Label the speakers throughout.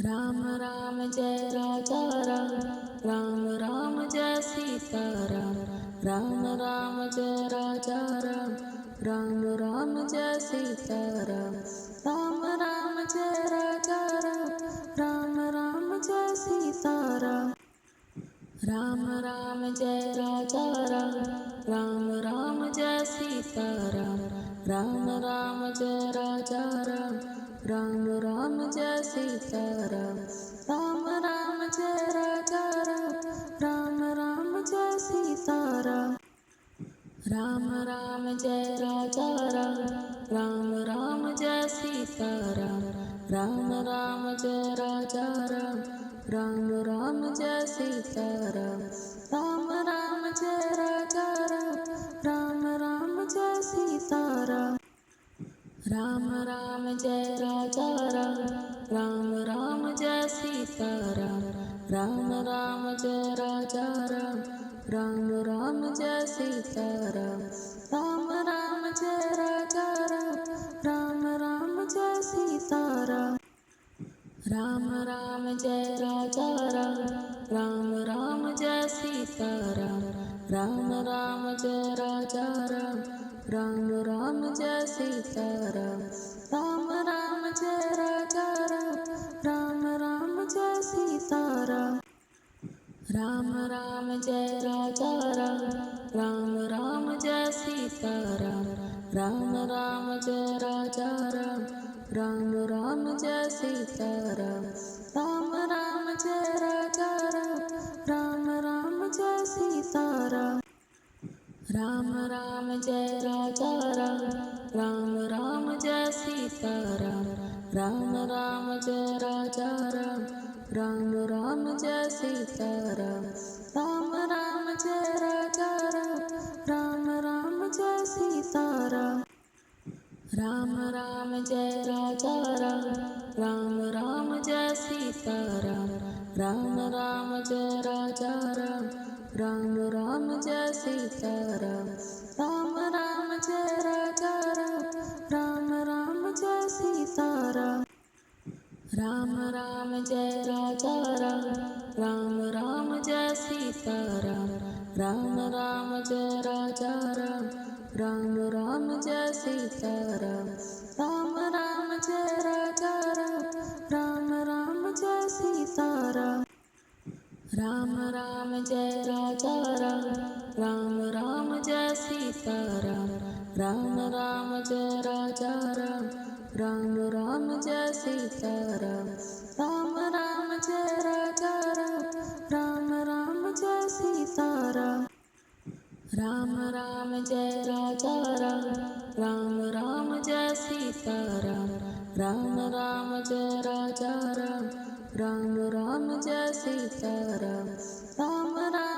Speaker 1: Ram Ram Jai Raja Ram, Ram Ram Jai Sita Ram, Ram Ram Jai Raja Ram, Ram Ram Jai Sita Ram, Ram Ram Jai Raja Ram, Ram Ram Jai Sita Ram, Ram Ram Jai Raja Ram, Ram Ram Jai Sita Ram, Ram Ram Jai Raja Ram, Ram Ram Jai Sita Ram, Ram Ram Jai Raja Ram, Ram Ram Jai Sita Ram, Ram Ram Jai Raja Ram, Ram Ram Jai Sita Ram, Ram Ram Jai Raja Ram, Ram Ram Jai Sita Ram, Ram Ram Jai Raja Ram, Ram Ram Jai Sita Ram, Ram Ram Jai Raja Ram, Ram Ram Jai Sita Ram, Ram Ram Jai Raja Ram, Ram Ram Jai Sita Ram, Ram Ram Jai Raja Ram, Ram Ram Jai Sita Ram, Ram Ram Jai Raja Ram, Ram Ram Jai Sita Ram, Ram Ram Jai Raja Ram, Ram Ram Jai Sita Ram, Ram Ram Jai Raja Ram, Ram Ram Jai Sita Ram, Ram Ram Jai Raja Ram, Ram Ram Jai Sita Ram, Ram Ram Jai Raja Ram, Ram Ram Jai Sita Ram, Ram Ram Jai Raja Ram, Ram Ram Jai Sita Ram, Ram Ram Jai Raja Ram, Ram Ram Jai Sita Ram, Ram Ram Jai Raja Ram, Ram Ram Jai Sita Ram, Ram Ram Jai Raja Ram, Ram Ram Jai Sita Ram, Ram Ram Jai Raja Ram, Ram Ram Jai Sita Ram, Ram Ram Jai Raja Ram, Ram Ram Jai Sita Ram, Ram Ram Jai Raja Ram, Ram Ram Jai Sita Ram, Ram Ram Jai Raja Ram, Ram Ram Jai Sita Ram, Ram Ram Jai Raja Ram, Ram Ram Jai Sita Ram, Ram Ram Jai Raja Ram, Ram Ram Jai Sita Ram, Ram Ram Jai Raja Ram, Ram Ram Jai Sita Ram, Ram Ram Jai Raja Ram, Ram Ram Jai Sita Ram, Ram Ram Jai Raja Ram, Ram Ram Jai Sita Ram, Ram Ram Jai Raja Ram, Ram Ram Jai Sita Ram, Ram Ram Jai Raja Ram, Ram Ram Jai Sita Ram, Ram Ram Jai Raja Ram, Ram Ram Jai Sita Ram, Ram Ram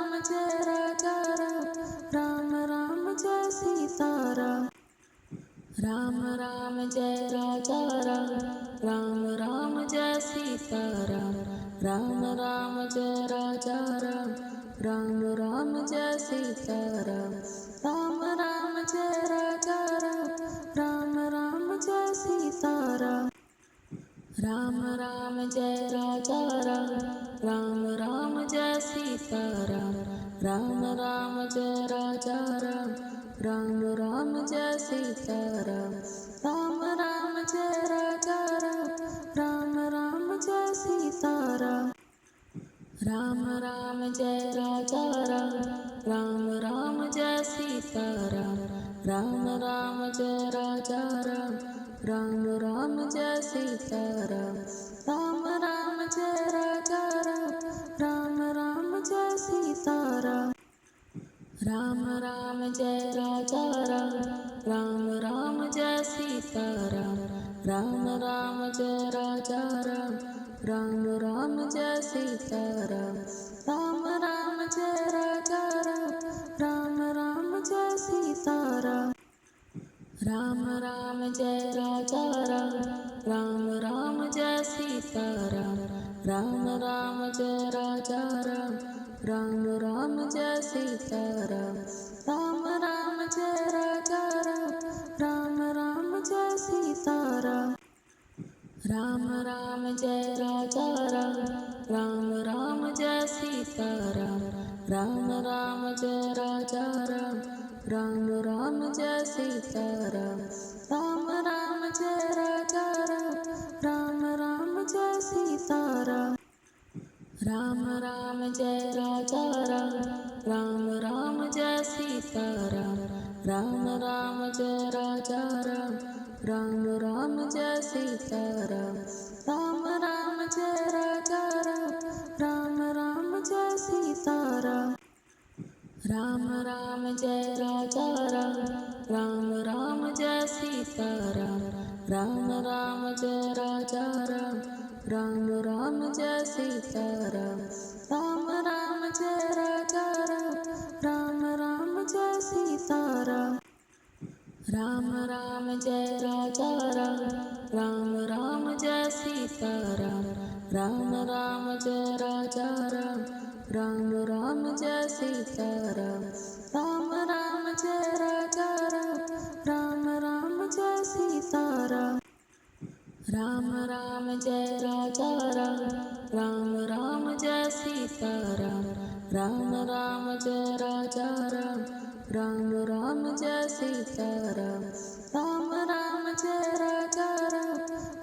Speaker 1: Jai Raja Ram, Ram Ram Jai Sita Ram, Ram Ram Jai Raja Ram, Ram Ram Jai Sita Ram, Ram Ram Jai Raja Ram, Ram Ram Jai Sita Ram, Ram Ram Jai Raja Ram, Ram Ram Jai Sita Ram, Ram Ram Jai Raja Ram, Ram Ram Jai Sita Ram, Ram Ram Jai Raja Ram, Ram Ram Jai Sita Ram, Ram Ram Jai Raja Ram, Ram Ram Jai Sita Ram, Ram Ram Jai Raja Ram, Ram Ram Jai Sita Ram, Ram Ram Jai Raja Ram, Ram Ram Jai Sita Ram, Ram Ram Jai Raja Ram, Ram Ram Jai Sita Ram, Ram Ram Jai Raja Ram, Ram Ram Jai Sita Ram, Ram Ram Jai Raja Ram, Ram Ram Jai Sita Ram, Ram Ram Jai Raja Ram, Ram Ram Jai Sita Ram, Ram Ram Jai Raja Ram, Ram Ram Jai Sita Ram, Ram Ram Jai Raja Ram, Ram Ram Jai Sita Ram, Ram Ram Jai Raja Ram Ram Jai Raja Ram, Ram Ram Jai Sita Ram, Ram Ram Jai Raja Ram, Ram Ram Jai Sita Ram, Ram Ram Jai Raja Ram, Ram Ram Jai Sita Ram, Ram Ram Jai Raja Ram, Ram Ram Jai Sita Ram, Ram Ram Jai Raja Ram, Ram Ram Jai Sita Ram, Ram Ram Jai Raja Ram, Ram Ram Jai Sita Ram, Ram Ram Jai Raja Ram, Ram Ram Jai Sita Ram, Ram Ram Jai Raja Ram, Ram Ram Jai Sita Ram, Ram Ram Jai Raja Ram, Ram Ram Jai Sita Ram, Ram Ram Jai Raja Ram, Ram Ram Jai Sita Ram, Ram Ram Jai Raja Ram, Ram Ram Jai Sita Ram, Ram Ram Jai Raja Ram,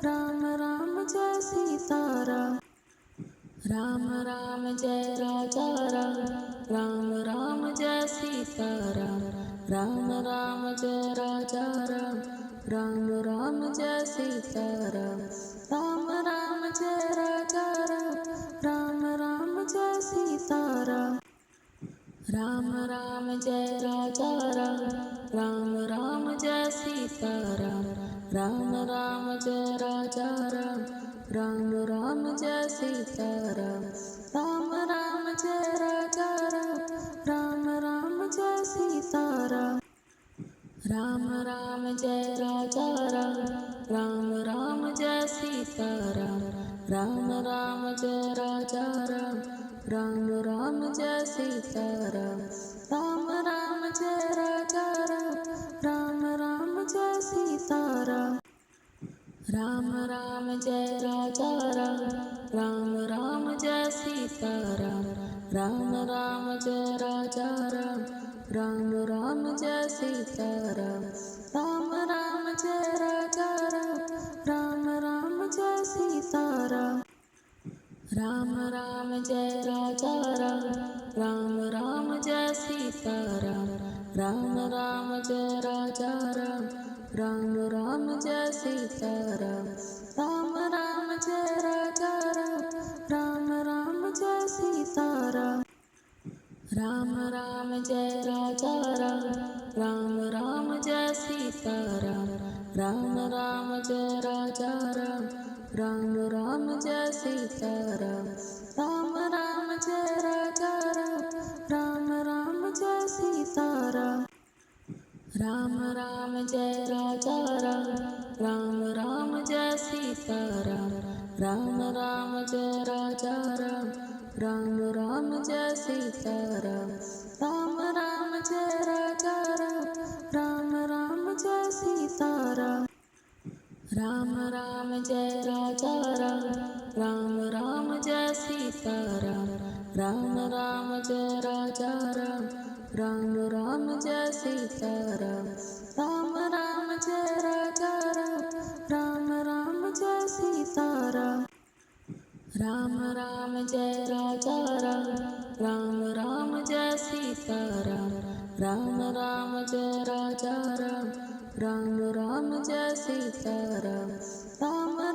Speaker 1: Ram Ram Jai Sita Ram, Ram Ram Jai Raja Ram, Ram Ram Jai Sita Ram, Ram Ram Jai Raja Ram, Ram Ram Jai Sita Ram, Ram Ram Jai Raja Ram, Ram Ram Jai Sita Ram, Ram Ram Jai Raja Ram, Ram Ram Jai Sita Ram, Ram Ram Jai Raja Ram, Ram Ram Jai Sita Ram, Ram Ram Jai Raja Ram, Ram Ram Jai Sita Ram, Ram Ram Jai Raja Ram, Ram Ram Jai Sita Ram, Ram Ram Jai Raja Ram, Ram Ram Jai Sita Ram, Ram Ram Jai Raja Ram, Ram Ram Jai Sita Ram, Ram Ram Jai Raja Ram, Ram Ram Jai Sita Ram, Ram Ram Jai Raja Ram, Ram Ram Jai Sita Ram, Ram Ram Jai Raja Ram, Ram Ram Jai Sita Ram, Ram Ram Jai Raja Ram, Ram Ram Jai Sita Ram, Ram Ram Jai Raja Ram, Ram Ram Jai Sita Ram, Ram Ram Jai Raja Ram, Ram Ram Jai Sita Ram, Ram Ram Jai Raja Ram, Ram Ram Jai Sita Ram, Ram Ram Jai Raja Ram, Ram Ram Jai Sita Ram, Ram Ram Jai Raja Ram, Ram Ram Jai Sita Ram, Ram Ram Jai Raja Ram, Ram Ram Jai Sita Ram, Ram Ram Jai Raja Ram, Ram Ram Jai Sita Ram, Ram Ram Jai Raja Ram, Ram Ram Jai Sita Ram, Ram Ram Jai Raja Ram, Ram Ram Jai Sita Ram, Ram Ram Jai Raja Ram, Ram Ram Jai Sita Ram, Ram Ram Jai Raja Ram, Ram Ram Jai Sita Ram, Ram Ram Jai Raja Ram, Ram Ram Jai Sita Ram, Ram Ram Jai Raja Ram, Ram Ram Jai Sita Ram, Ram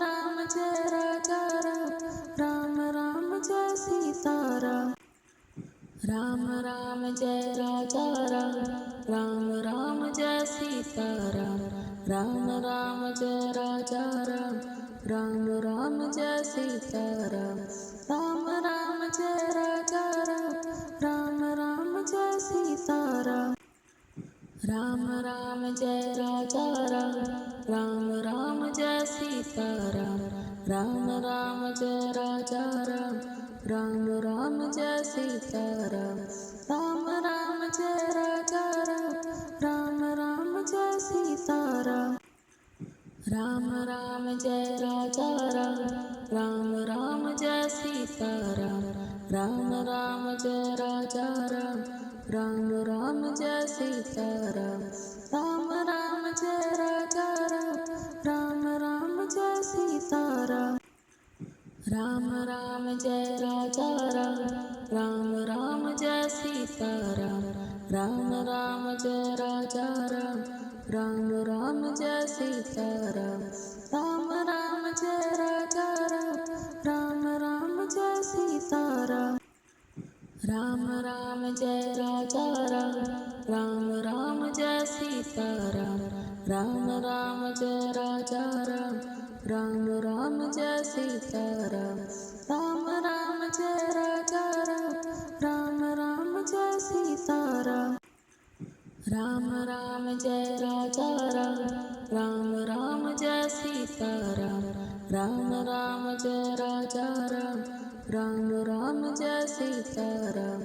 Speaker 1: Ram Jai Raja Ram, Ram Ram Jai Sita Ram, Ram Ram Jai Raja Ram, Ram Ram Jai Sita Ram, Ram Ram Jai Raja Ram, Ram Ram Jai Sita Ram, Ram Ram Jai Raja Ram, Ram Ram Jai Sita Ram, Ram Ram Jai Raja Ram, Ram Ram Jai Sita Ram, Ram Ram Jai Raja Ram, Ram Ram Jai Sita Ram, Ram Ram Jai Raja Ram, Ram Ram Jai Sita Ram, Ram Ram Jai Raja Ram, Ram Ram Jai Sita Ram, Ram Ram Jai Raja Ram, Ram Ram Jai Sita Ram, Ram Ram Jai Raja Ram, Ram Ram Jai Sita Ram, Ram Ram Jai Raja Ram, Ram Ram Jai Sita Ram, Ram Ram Jai Raja Ram, Ram Ram Jai Sita Ram, Ram Ram Jai Raja Ram, Ram Ram Jai Sita Ram, Ram Ram Jai Raja Ram, Ram Ram Jai Sita Ram, Ram Ram Jai Raja Ram, Ram Ram Jai Sita Ram, Ram Ram Jai Raja Ram, Ram Ram Jai Sita Ram, Ram Ram Jai Raja Ram, Ram Ram Jai Sita Ram, Ram Ram Jai Raja Ram, Ram Ram Jai Sita Ram,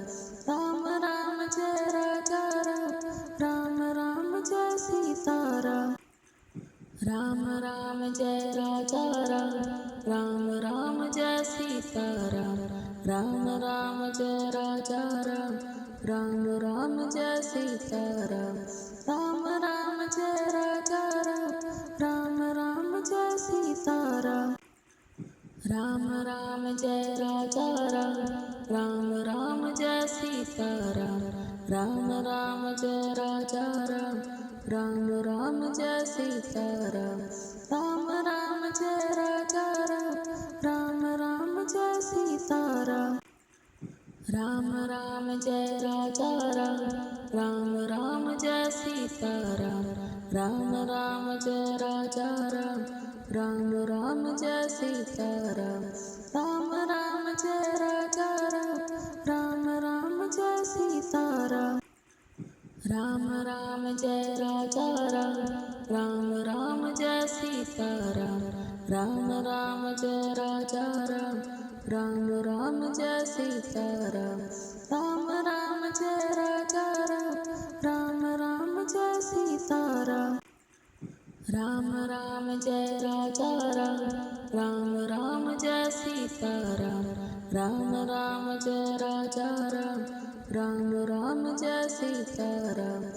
Speaker 1: Ram Ram Jai Raja Ram, Ram Ram Jai Sita Ram, Ram Ram Jai Raja Ram, Ram Ram Jai Sita Ram, Ram Ram Jai Raja Ram, Ram Ram Jai Sita Ram, Ram Ram Jai Raja Ram, Ram Ram Jai Sita Ram, Ram Ram Jai Raja Ram, Ram Ram Jai Sita Ram, Ram Ram Jai Raja Ram, Ram Ram Jai Sita Ram, Ram Ram Jai Raja Ram, Ram Ram Jai Sita Ram, Ram Ram Jai Raja Ram, Ram Ram Jai Sita Ram, Ram Ram Jai Raja Ram, Ram Ram Jai Sita Ram, Ram Ram Jai Raja Ram, Ram Ram Jai Sita Ram, Ram Ram Jai Raja Ram, Ram Ram Jai Sita Ram, Ram Ram Jai Raja Ram, Ram Ram Jai Sita Ram, Ram Ram Jai Raja Ram, Ram Ram Jai Sita Ram, Ram Ram Jai Raja Ram, Ram Ram Jai Sita Ram, Ram Ram Jai Raja Ram, Ram Ram Jai Sita Ram, Ram Ram Jai Raja Ram, Ram Ram Jai Sita Ram,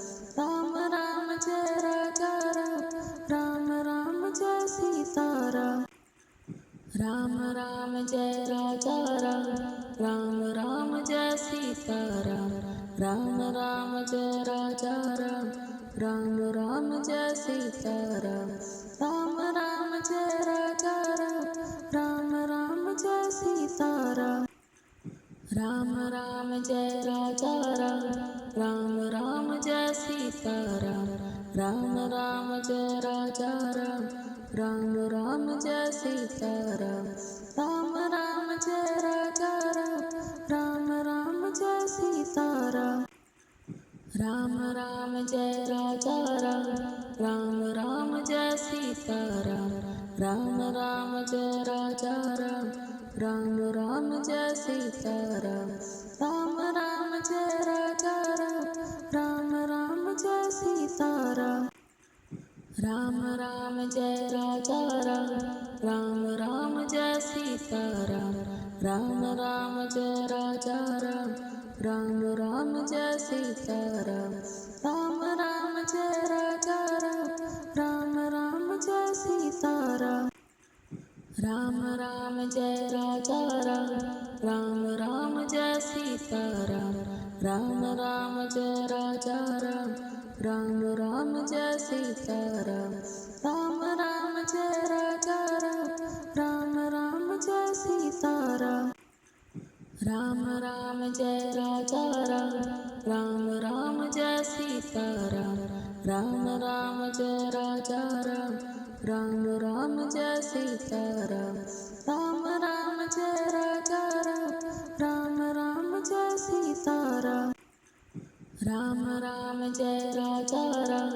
Speaker 1: Ram Ram Jai Raja Ram, Ram Ram Jai Sita Ram, Ram Ram Jai Raja Ram, Ram Ram Jai Sita Ram, Ram Ram Jai Raja Ram, Ram Ram Jai Sita Ram, Ram Ram Jai Raja Ram, Ram Ram Jai Sita Ram, Ram Ram Jai Raja Ram, Ram Ram Jai Sita Ram, Ram Ram Jai Raja Ram, Ram Ram Jai Sita Ram, Ram Ram Jai Raja Ram, Ram Ram Jai Sita Ram, Ram Ram Jai Raja Ram, Ram Ram Jai Sita Ram, Ram Ram Jai Raja Ram, Ram Ram Jai Sita Ram, Ram Ram Jai Raja Ram, Ram Ram Jai Sita Ram, Ram Ram Jai Raja Ram, Ram Ram Jai Sita Ram, Ram Ram Jai Raja Ram, Ram Ram Jai Sita Ram, Ram Ram Jai Raja Ram, Ram Ram Jai Sita Ram, Ram Ram Jai Raja Ram, Ram Ram Jai Sita Ram, Ram Ram Jai Raja Ram, Ram Ram Jai Sita Ram, Ram Ram Jai Raja Ram, Ram Ram Jai Sita Ram, Ram Ram Jai Raja Ram, Ram Ram Jai Sita Ram, Ram Ram Jai Raja Ram, Ram Ram Jai Sita Ram, Ram Ram Jai Raja Ram,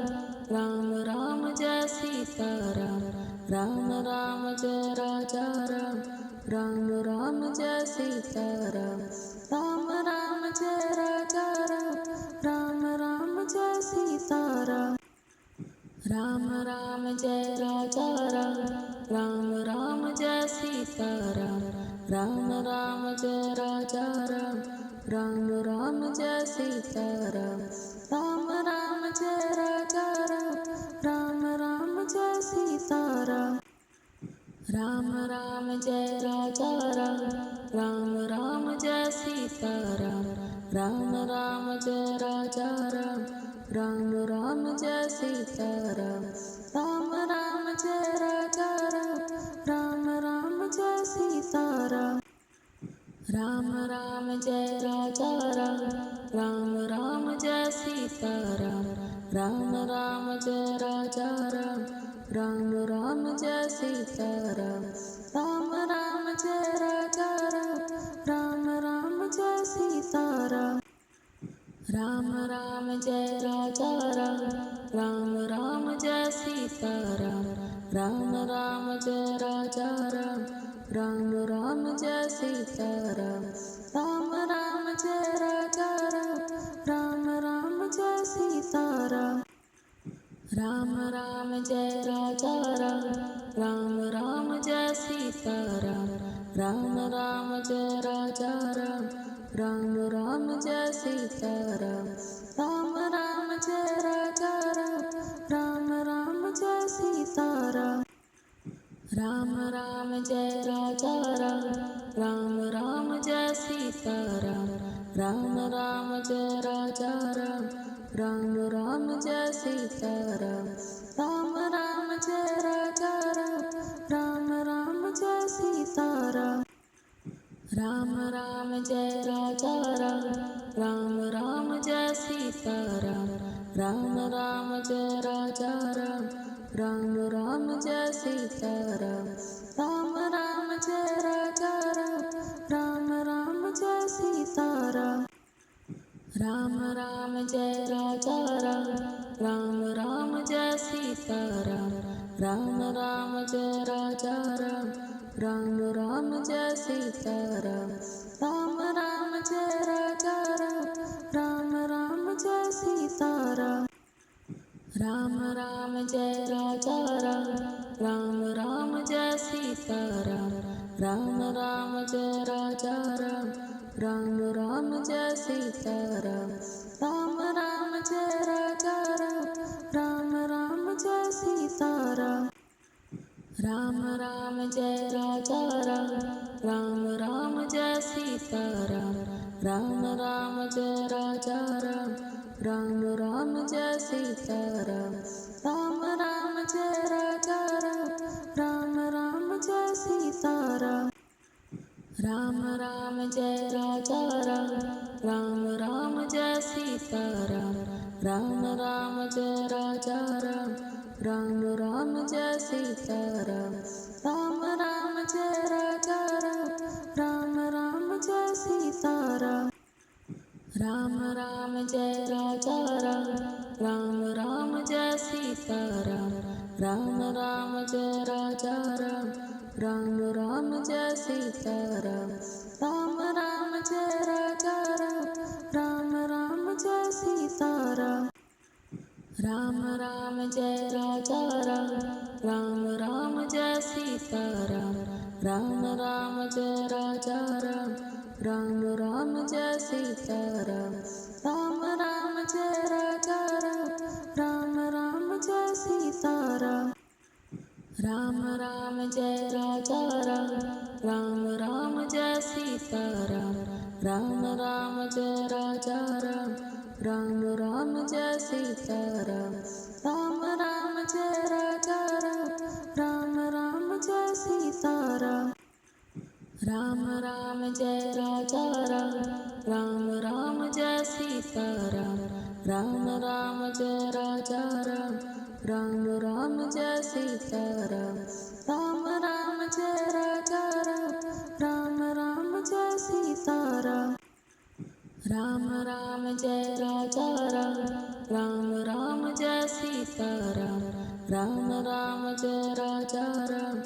Speaker 1: Ram Ram Jai Sita Ram, Ram Ram Jai Raja Ram, Ram Ram Jai Sita Ram, Ram Ram Jai Raja Ram, Ram Ram Jai Sita Ram, Ram Ram Jai Raja Ram, Ram Ram Jai Sita Ram, Ram Ram Jai Raja Ram, Ram Ram Jai Sita Ram, Ram Ram Jai Raja Ram, Ram Ram Jai Sita Ram, Ram Ram Jai Raja Raja Ram, Ram Ram Jai Sita Ram, Ram Ram Jai Raja Ram, Ram Ram Jai Sita Ram, Ram Ram Jai Raja Ram, Ram Ram Jai Sita Ram, Ram Ram Jai Raja Ram, Ram Ram Jai Sita Ram, Ram Ram Jai Raja Ram, Ram Ram Jai Sita Ram, Ram Ram Jai Raja Ram, Ram Ram Jai Sita Ram, Ram Ram Jai Raja Ram, Ram Ram Jai Sita Ram, Ram Ram Jai Raja Ram, Ram Ram Jai Sita Ram, Ram Ram Jai Raja Ram, Ram Ram Jai Sita Ram, Ram Ram Jai Raja Ram, Ram Ram Jai Sita Ram, Ram Ram Jai Raja Ram, Ram Ram Jai Sita Ram, Ram Ram Jai Raja Ram, Ram Ram Jai Sita Ram, Ram Ram Jai Raja Ram, Ram Ram Jai Sita Ram, Ram Ram Jai Raja Ram, Ram Ram Jai Sita Ram, Ram Ram Jai Raja Ram, Ram Ram Jai Sita Ram, Ram Ram Jai Raja Ram, Ram Ram Jai Sita Ram, Ram Ram Jai Raja Ram, Ram Ram Jai Sita Ram, Ram Ram Jai Raja Ram, Ram Ram Jai Sita Ram, Ram Ram Jai Raja Ram, Ram Ram Jai Sita Ram, Ram Ram Jai Raja Ram, Ram Ram Jai Sita Ram, Ram Ram Jai Raja Ram, Ram Ram Jai Sita Ram, Ram Ram Jai Raja Ram, Ram Ram Jai Sita Ram, Ram Ram Jai Raja Ram, Ram Ram Jai Sita Ram, Ram Ram Jai Raja Ram, Ram Ram Jai Sita Ram, Ram Ram Jai Raja Ram, Ram Ram Jai Sita Ram, Ram Ram Jai Raja Ram, Ram Ram Jai Sita Ram, Ram Ram Jai Raja Ram, Ram Ram Jai Sita Ram, Ram Ram Jai Raja Ram, Ram Ram Jai Sita Ram, Ram Ram Jai Raja Ram, Ram Ram Jai Sita Ram, Ram Ram Jai Raja Ram, Ram Ram Jai Sita Ram, Ram Ram Jai Raja Ram, Ram Ram Jai Sita Ram, Ram Ram Jai Raja Ram, Ram Ram Jai Sita Ram, Ram Ram Jai Raja Ram, Ram Ram Jai Sita Ram, Ram Ram Jai Raja Ram, Ram Ram Jai Sita Ram, Ram Ram Jai Raja Ram, Ram Ram Jai Sita Ram, Ram Ram Jai Raja Ram, Ram Ram Jai Sita Ram, Ram Ram Jai Raja Ram, Ram Ram Jai Sita Ram, Ram Ram Jai Raja Ram, Ram Ram Jai Sita Ram, Ram Ram Jai Raja Ram, Ram Ram Jai Sita Ram, Ram Ram Jai Raja Ram, Ram Ram Jai Sita Ram, Ram Ram Jai Raja Ram, Ram Ram Jai Sita Ram, Ram Ram Jai Raja Ram, Ram Ram Jai Sita Ram, Ram Ram Jai Raja Ram, Ram Ram Jai Sita Ram, Ram Ram Jai Raja Ram,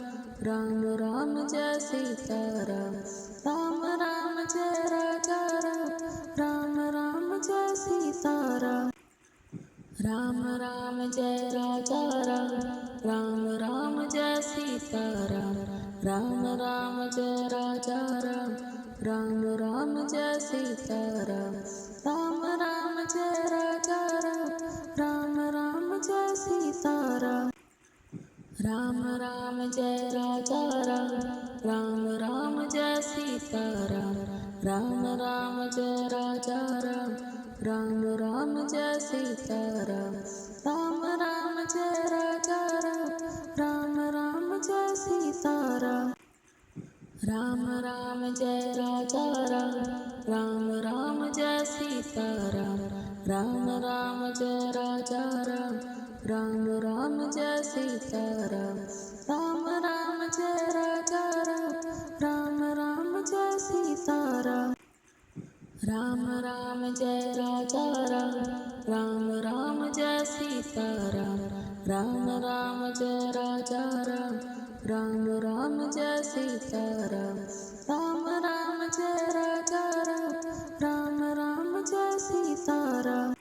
Speaker 1: Ram Ram Jai Sita Ram, Ram Ram Jai Raja Ram, Ram Ram Jai Sita Ram, Ram Ram Jai Raja Ram, Ram Ram Jai Sita Ram, Ram Ram Jai Raja Ram, Ram Ram Jai Sita Ram, Ram Ram Jai Raja Ram, Ram Ram Jai Sita Ram, Ram Ram Jai Raja Ram, Ram Ram Ram Ram Jai Raja Ram, Ram Ram Jai Sita Ram, Ram Ram Jai Raja Ram, Ram Ram Jai Sita Ram, Ram Ram Jai Raja Ram, Ram Ram Jai Sita Ram, Ram Ram Jai Raja Ram, Ram Ram Jai Sita Ram, Ram Ram Jai Raja Ram, Ram Ram Jai Sita Ram, Ram Ram Jai Raja Ram, Ram Ram Jai Sita Ram, Ram Ram Jai Raja Ram, Ram Ram Jai Sita Ram, Ram Ram Jai Raja Ram, Ram Ram Jai Sita Ram,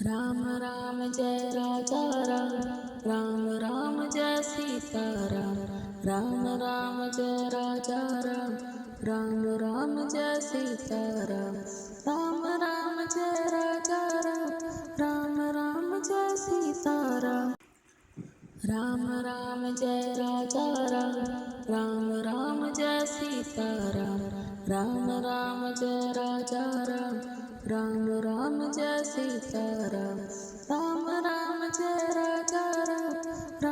Speaker 1: Ram Ram Jai Raja Ram, Ram Ram Jai Sita Ram, Ram Ram Jai Raja Ram, Ram Ram Jai Sita Ram, Ram Ram Jai Raja Ram, Ram Ram Jai Sita Ram, Ram Ram Jai Raja Ram, Ram Ram Jai Sita Ram, Ram Ram Jai Raja Ram, Ram Ram Jai Sita Ram, Ram Ram Jai Raja Ram,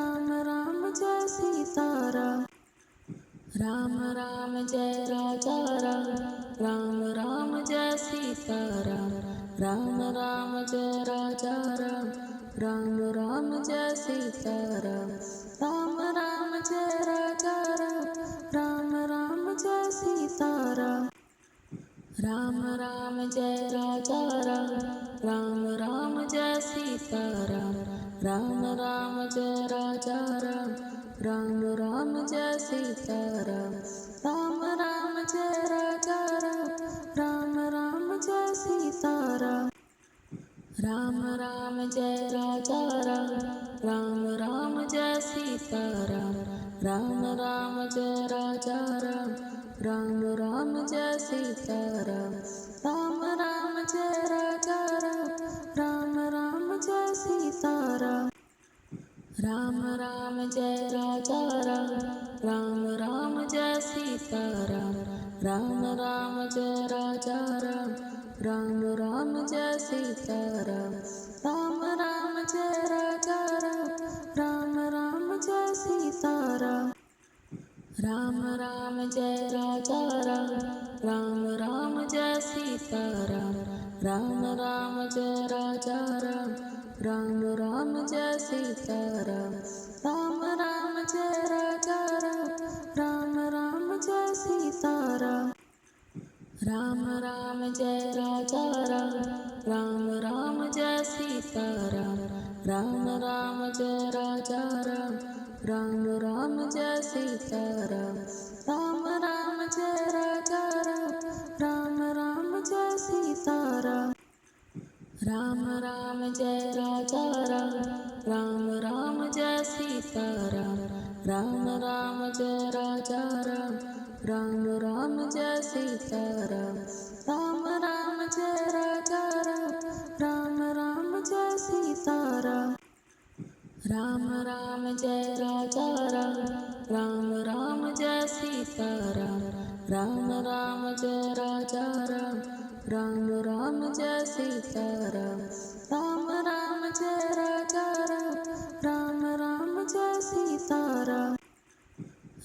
Speaker 1: Ram Ram Jai Sita Ram, Ram Ram Jai Raja Ram, Ram Ram Jai Sita Ram, Ram Ram Jai Raja Ram, Ram Ram Jai Sita Ram, Ram Ram Jai Raja Ram, Ram Ram Jai Sita Ram, Ram Ram Jai Raja Ram, Ram Ram Jai Sita Ram, Ram Ram Jai Raja Ram, Ram Ram Jai Sita Ram, Ram Ram Jai Raja Ram, Ram Ram Jai Sita Ram, Ram Ram Jai Raja Ram, Ram Ram Jai Sita Ram, Ram Ram Jai Raja Ram, Ram Ram Jai Sita Ram, Ram Ram Jai Raja Ram, Ram Ram Jai Sita Ram, Ram Ram Jai Raja Ram, Ram Ram Jai Sita Ram, Ram Ram Jai Raja Ram, Ram Ram Jai Sita Ram, Ram Ram Jai Raja Ram, Ram Ram Jai Sita Ram, Ram Ram Jai Raja Ram, Ram Ram Jai Sita Ram, Ram Ram Jai Raja Ram, Ram Ram Jai Sita Ram, Ram Ram Jai Raja Ram, Ram Ram Jai Sita Ram, Ram Ram Jai Raja Ram, Ram Ram Jai Sita Ram, Ram Ram Jai Raja Ram, Ram Ram Jai Sita Ram, Ram Ram Jai Raja Ram, Ram Ram Jai Sita Ram, Ram Ram Jai Raja Ram, Ram Ram Jai Sita Ram, Ram Ram Jai Raja Ram, Ram Ram Jai Sita Ram, Ram Ram Jai Raja Ram, Ram Ram Jai Sita Ram, Ram Ram Jai Raja Ram, Ram Ram Jai Sita Ram, Ram Ram Jai Raja Ram, Ram Ram Jai Sita Ram, Ram Ram Jai Raja Ram, Ram Ram Jai Sita Ram,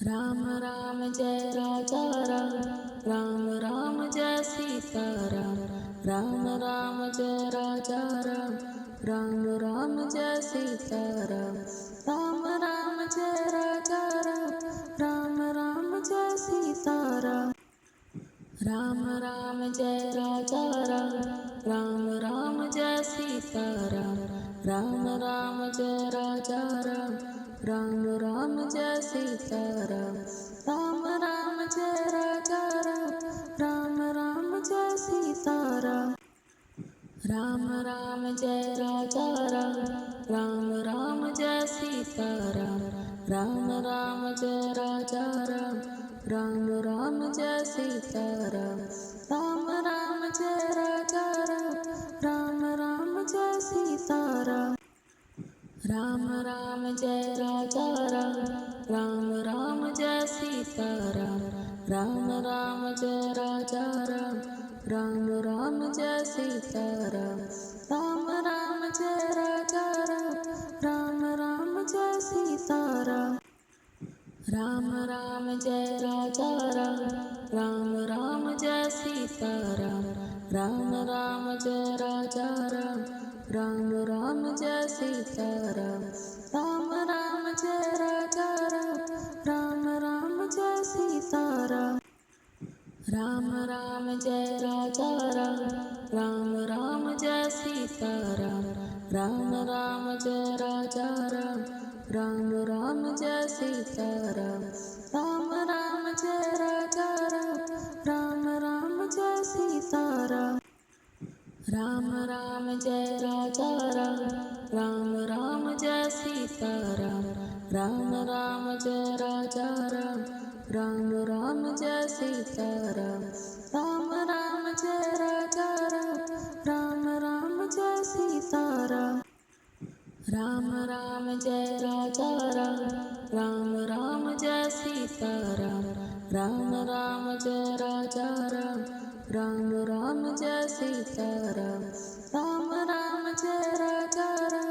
Speaker 1: Ram Ram Jai Raja Ram, Ram Ram Jai Sita Ram, Ram Ram Jai Raja Ram, Ram Ram Jai Sita Ram, Ram Ram Jai Raja Ram, Ram Ram Jai Sita Ram, Ram Ram Jai Raja Ram, Ram Ram Jai Sita Ram, Ram Ram Jai Raja Ram, Ram Ram Jai Sita Ram, Ram Ram Jai Raja Ram, Ram Ram Jai Sita Ram, Ram Ram Jai Raja Ram, Ram Ram Jai Sita Ram, Ram Ram Jai Raja Ram, Ram Ram Jai Sita Ram, Ram Ram Jai Raja Ram, Ram Ram Jai Sita Ram, Ram Ram Jai Raja Ram, Ram Ram Jai Sita Ram, Ram Ram Jai Raja Ram, Ram Ram Jai Sita Ram, Ram Ram Jai Raja Ram, Ram Ram Jai Sita Ram, Ram Ram Jai Raja Ram, Ram Ram Jai Sita Ram, Ram Ram Jai Raja Ram, Ram Ram Jai Sita Ram, Ram Ram Jai Raja Ram, Ram Ram Jai Sita Ram, Ram Ram Jai Raja Ram, Ram Ram Jai Sita Ram, Ram Ram Jai Raja Ram, Ram Ram Jai Sita Ram, Ram Ram Jai Raja Ram, Ram Ram Jai Sita Ram, Ram Ram Jai Raja Ram, Ram Ram Jai Sita Ram, Ram Ram Jai Raja Ram, Ram Ram Jai Sita Ram, Ram Ram Jai Raja Ram, Ram Ram Jai Sita Ram, Ram Ram Jai Raja Ram, Ram Ram Jai Sita Ram, Ram Ram Jai Raja Ram, Ram Ram Jai Sita Ram, Ram Ram Jai Raja Ram,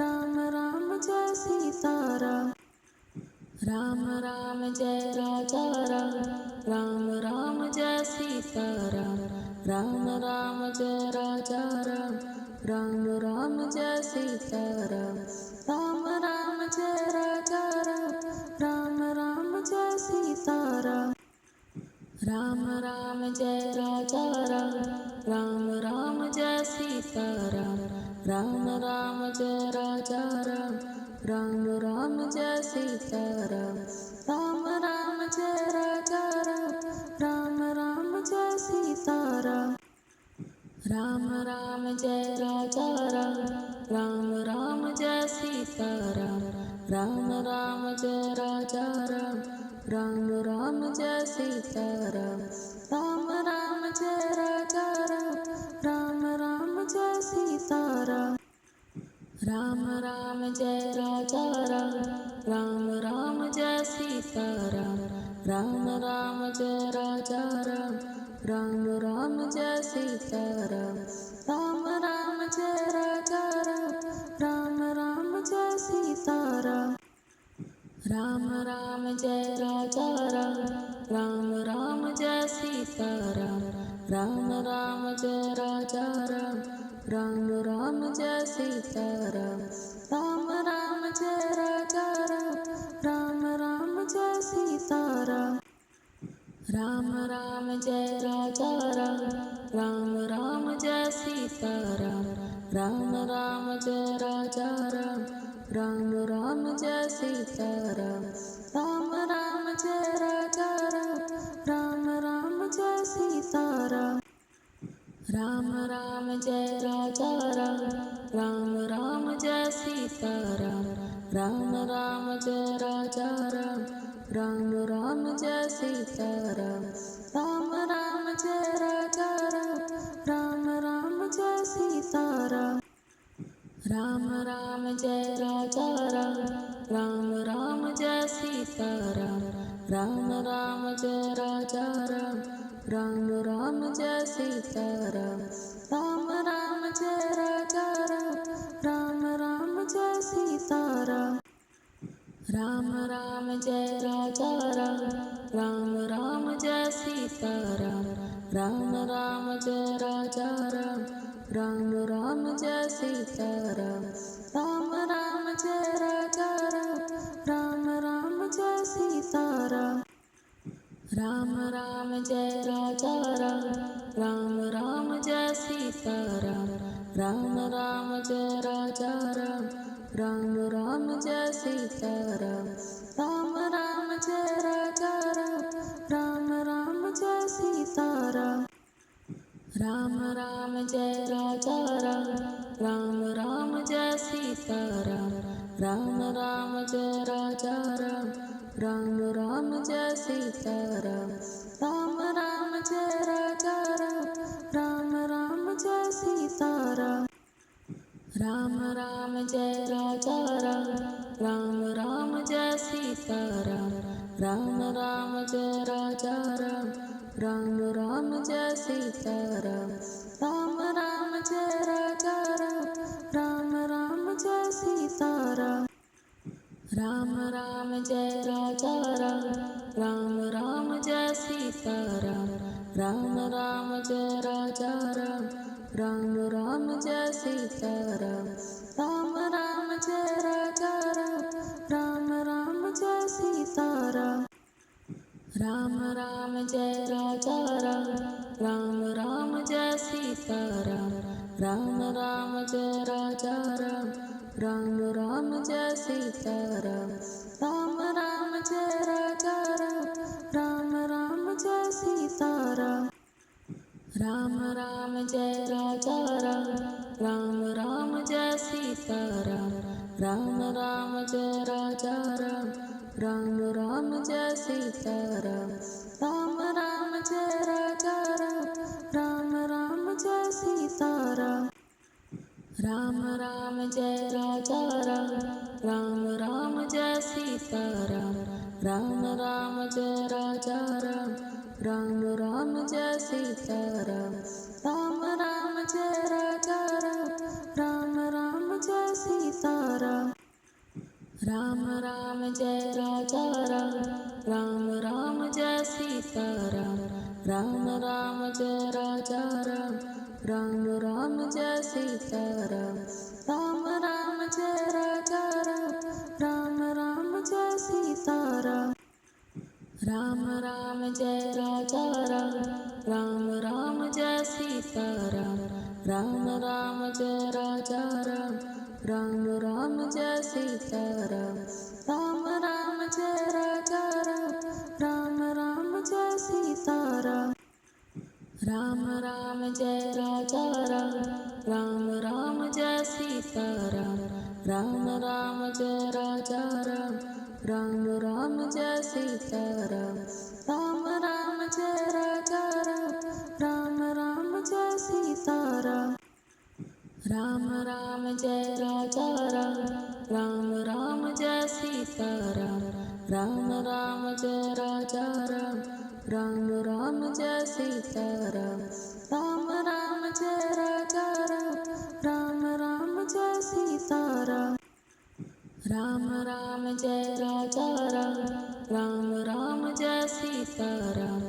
Speaker 1: Ram Ram Jai Sita Ram, Ram Ram Jai Raja Ram, Ram Ram Jai Sita Ram, Ram Ram Jai Raja Ram, Ram Ram Jai Sita Ram, Ram Ram Jai Raja Ram, Ram Ram Jai Sita Ram, Ram Ram Jai Raja Ram, Ram Ram Jai Sita Ram, Ram Ram Jai Raja Ram, Ram Ram Jai Sita Ram, Ram Ram Jai Raja Ram, Ram Ram Jai Sita Ram, Ram Ram Jai Raja Ram, Ram Ram Jai Sita Ram, Ram Ram Jai Raja Ram, Ram Ram Jai Sita Ram, Ram Ram Jai Raja Ram, Ram Ram Jai Sita Ram, Ram Ram Jai Raja Ram, Ram Ram Jai Sita Ram, Ram Ram Jai Raja Ram, Ram Ram Jai Sita Ram, Ram Ram Jai Raja Ram, Ram Ram Jai Sita Ram, Ram Ram Jai Raja Ram, Ram Ram Jai Sita Ram, Ram Ram Jai Raja Ram, Ram Ram Jai Sita Ram, Ram Ram Jai Raja Ram, Ram Ram Jai Sita Ram, Ram Ram Jai Raja Ram, Ram Ram Jai Sita Ram, Ram Ram Jai Raja Ram, Ram Ram Jai Sita Ram, Ram Ram Jai Raja Ram, Ram Ram Jai Sita Ram, Ram Ram Jai Raja Ram, Ram Ram Jai Sita Ram, Ram Ram Jai Raja Ram, Ram Ram Jai Sita Ram, Ram Ram Jai Raja Ram, Ram Ram Jai Sita Ram, Ram Ram Jai Raja Ram, Ram Ram Jai Sita Ram, Ram Ram Jai Raja Ram, Ram Ram Jai Sita Ram, Ram Ram Jai Raja Ram, Ram Ram Jai Sita Ram, Ram Ram Jai Raja Ram, Ram Ram Jai Sita Ram, Ram Ram Jai Raja Ram, Ram Ram Jai Sita Ram, Ram Ram Jai Raja Ram, Ram Ram Jai Sita Ram, Ram Ram Jai Raja Ram, Ram Ram Jai Sita Ram, Ram Ram Jai Raja Ram, Ram Ram Jai Sita Ram, Ram Ram Jai Raja Ram, Ram Ram Jai Sita Ram, Ram Ram Jai Raja Ram, Ram Ram Jai Sita Ram, Ram Ram Jai Raja Ram, Ram Ram Jai Sita Ram, Ram Ram Jai Raja Ram, Ram Ram Jai Sita Ram, Ram Ram Jai Raja Ram, Ram Ram Jai Sita Ram, Ram Ram Jai Raja Raja Ram, Ram Ram Jai Sita Ram, Ram Ram Jai Raja Ram, Ram Ram Jai Sita Ram, Ram Ram Jai Raja Ram, Ram Ram Jai Sita Ram, Ram Ram Jai Raja Ram, Ram Ram Jai Sita Ram, Ram Ram Jai Raja Ram, Ram Ram Jai Sita Ram, Ram Ram Jai Raja Ram, Ram Ram Jai Sita Ram, Ram Ram Jai Raja Ram, Ram Ram Jai Sita Ram, Ram Ram Jai Raja Ram, Ram Ram Jai Sita Ram, Ram Ram Jai Raja Ram, Ram Ram Jai Sita Ram, Ram Ram Jai Raja Ram, Ram Ram Jai Sita Ram, Ram Ram Jai Raja Ram, Ram Ram Jai Sita Ram, Ram Ram Jai Raja Ram, Ram Ram Jai Sita Ram, Ram Ram Jai Raja Ram, Ram Ram Jai Sita Ram, Ram Ram Jai Raja Ram, Ram Ram Jai Sita Ram, Ram Ram Jai Raja Ram, Ram Ram Jai Sita Ram, Ram Ram Jai Raja Ram, Ram Ram Jai Sita Ram, Ram Ram Jai Raja Ram, Ram Ram Jai Sita Ram, Ram Ram Jai Raja Ram, Ram Ram Jai Sita Ram, Ram Ram Jai Raja Ram, Ram Ram Jai Sita Ram, Ram Ram Jai Raja Ram, Ram Ram Jai Sita Ram, Ram Ram Jai Raja Ram, Ram Ram Jai Sita Ram, Ram Ram Jai Raja Ram, Ram Ram Jai Sita Ram, Ram Ram Jai Raja Ram, Ram Ram Jai Sita Ram, Ram Ram Jai Raja Ram, Ram Ram Jai Sita Ram, Ram Ram Jai Raja Ram, Ram Ram Jai Sita Ram, Ram Ram Jai Raja Ram, Ram Ram Jai Sita Ram, Ram Ram Jai Raja Ram, Ram Ram Jai Sita Ram, Ram Ram Jai Raja Ram, Ram Ram Jai Sita Ram,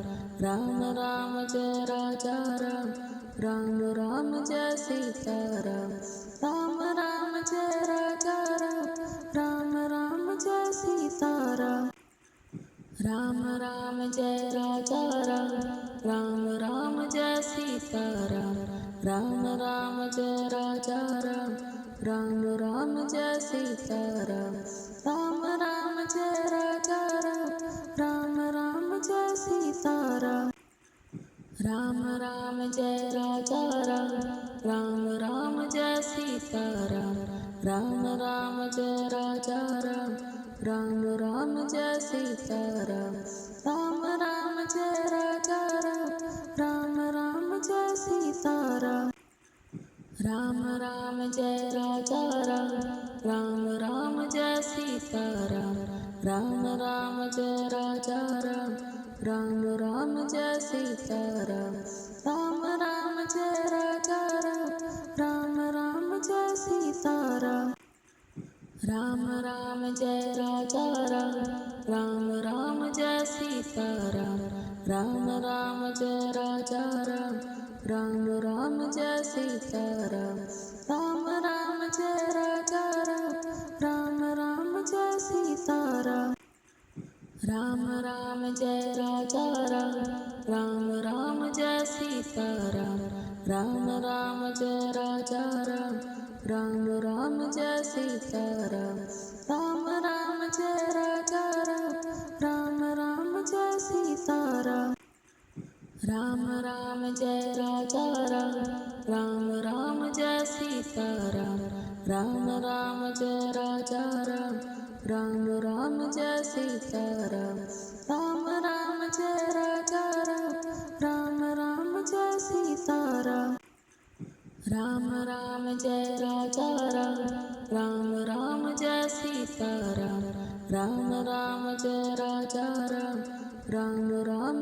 Speaker 1: Ram Ram Jai Raja Ram, Ram Ram Jai Sita Ram, Ram Ram Jai Raja Ram, Ram Ram Jai Sita Ram, Ram Ram Jai Raja Ram, Ram Ram Jai Sita Ram, Ram Ram Jai Raja Ram, Ram Ram Jai Sita Ram, Ram Ram Jai Raja Ram, Ram Ram Jai Sita Ram, Ram Ram Jai Raja Ram, Ram Ram Jai Sita Ram, Ram Ram Jai Raja Ram, Ram Ram Jai Sita Ram, Ram Ram Jai Raja Ram, Ram Ram Jai Sita Ram, Ram Ram Jai Raja Ram, Ram Ram Jai Sita Ram, Ram Ram Jai Raja Ram, Ram Ram Jai Sita Ram, Ram Ram Jai Raja Ram, Ram Ram Jai Sita Ram, Ram Ram Jai Raja Ram, Ram Ram Jai Sita Ram, Ram Ram Jai Raja Ram, Ram Ram Jai Sita Ram, Ram Ram Jai Raja Ram, Ram Ram Jai Sita Ram, Ram Ram Jai Raja Ram, Ram Ram Jai Sita Ram, Ram Ram Jai Raja Ram, Ram Ram Jai Sita Ram, Ram Ram Jai Raja Ram, Ram Ram Jai Sita Ram, Ram Ram Jai Raja Ram, Ram Ram Jai Sita Ram, Ram Ram Jai Raja Ram, Ram Ram Jai Sita Ram, Ram Ram Jai Raja Ram, Ram Ram Jai Sita Ram, Ram Ram Jai Raja Ram, Ram Ram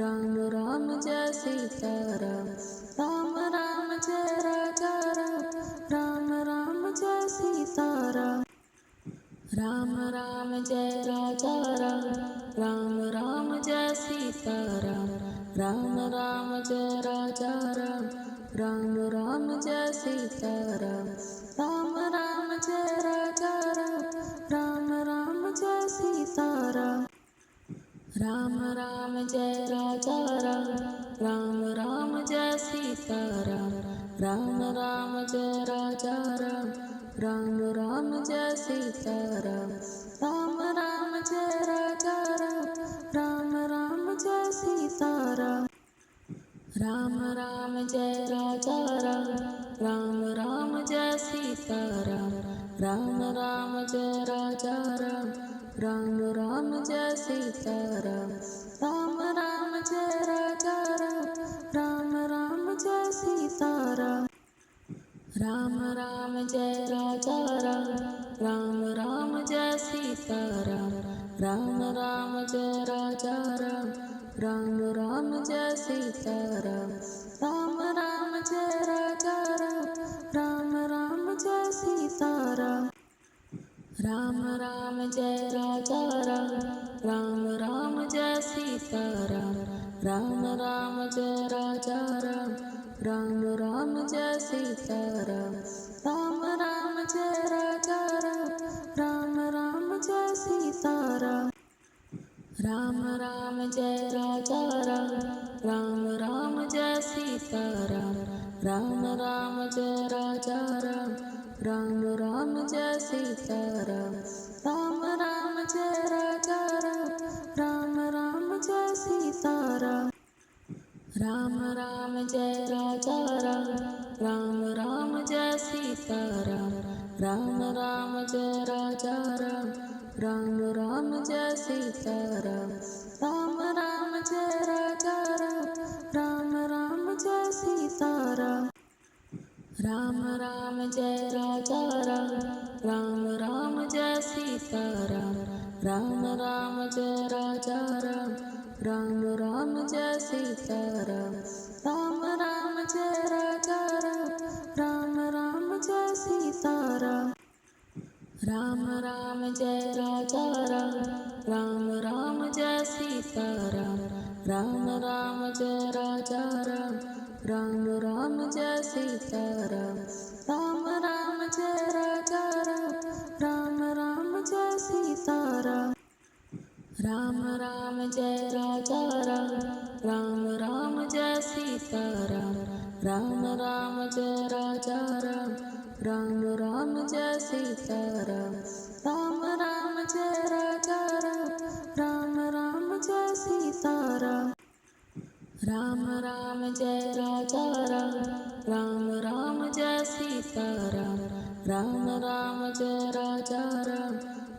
Speaker 1: Ram Ram Jai Sita Ram, Ram Ram Jai Raja Ram, Ram Ram Jai Sita Ram, Ram Ram Jai Raja Ram, Ram Ram Jai Sita Ram, Ram Ram Jai Raja Ram, Ram Ram Jai Sita Ram, Ram Ram Jai Raja Ram, Ram Ram Jai Sita Ram, Ram Ram Jai Raja Ram, Ram Ram Jai Sita Ram, Ram Ram Jai Raja Ram, Ram Ram Jai Sita Ram, Ram Ram Jai Raja Ram, Ram Ram Jai Sita Ram, Ram Ram Jai Raja Ram, Ram Ram Jai Sita Ram, Ram Ram Jai Raja Ram, Ram Ram Jai Sita Ram, Ram Ram Jai Raja Ram, Ram Ram Jai Sita Ram, Ram Ram Jai Raja Ram, Ram Ram Jai Sita Ram, Ram Ram Jai Raja Ram, Ram Ram Jai Sita Ram, Ram Ram Jai Raja Ram, Ram Ram Jai Sita Ram, Ram Ram Jai Raja Ram, Ram Ram Jai Sita Ram, Ram Ram Jai Raja Ram, Ram Ram Jai Sita Ram, Ram Ram Jai Raja Ram, Ram Ram Jai Sita Ram, Ram Ram Jai Raja Ram, Ram Ram Jai Sita Ram, Ram Ram Jai Raja Ram, Ram Ram Jai Sita Ram, Ram Ram Jai Raja Ram, Ram Ram Jai Sita Ram, Ram Ram Jai Raja Ram, Ram Ram Jai Sita Ram, Ram Ram Jai Raja Ram, Ram Ram Jai Sita Ram, Ram Ram Jai Raja Ram, Ram Ram Jai Sita Ram, Ram Ram Jai Raja Ram, Ram Ram Jai Sita Ram, Ram Ram Jai Raja Ram, Ram Ram Jai Sita Ram, Ram Ram Jai Raja Ram, Ram Ram Jai Sita Ram, Ram Ram Jai Raja Ram, Ram Ram Jai Sita Ram, Ram Ram Jai Raja Ram, Ram Ram Jai Sita Ram, Ram Ram Jai Raja Ram, Ram Ram Jai Sita Ram, Ram Ram Jai Raja Ram, Ram Ram Jai Sita Ram, Ram Ram Jai Raja Ram, Ram Ram Jai Sita Ram, Ram Ram Jai Raja Ram, Ram Ram Jai Sita Ram, Ram Ram Jai Raja Ram, Ram Ram Jai Sita Ram, Ram Ram Jai Raja Ram, Ram Ram Jai Sita Ram, Ram Ram Jai Raja Ram,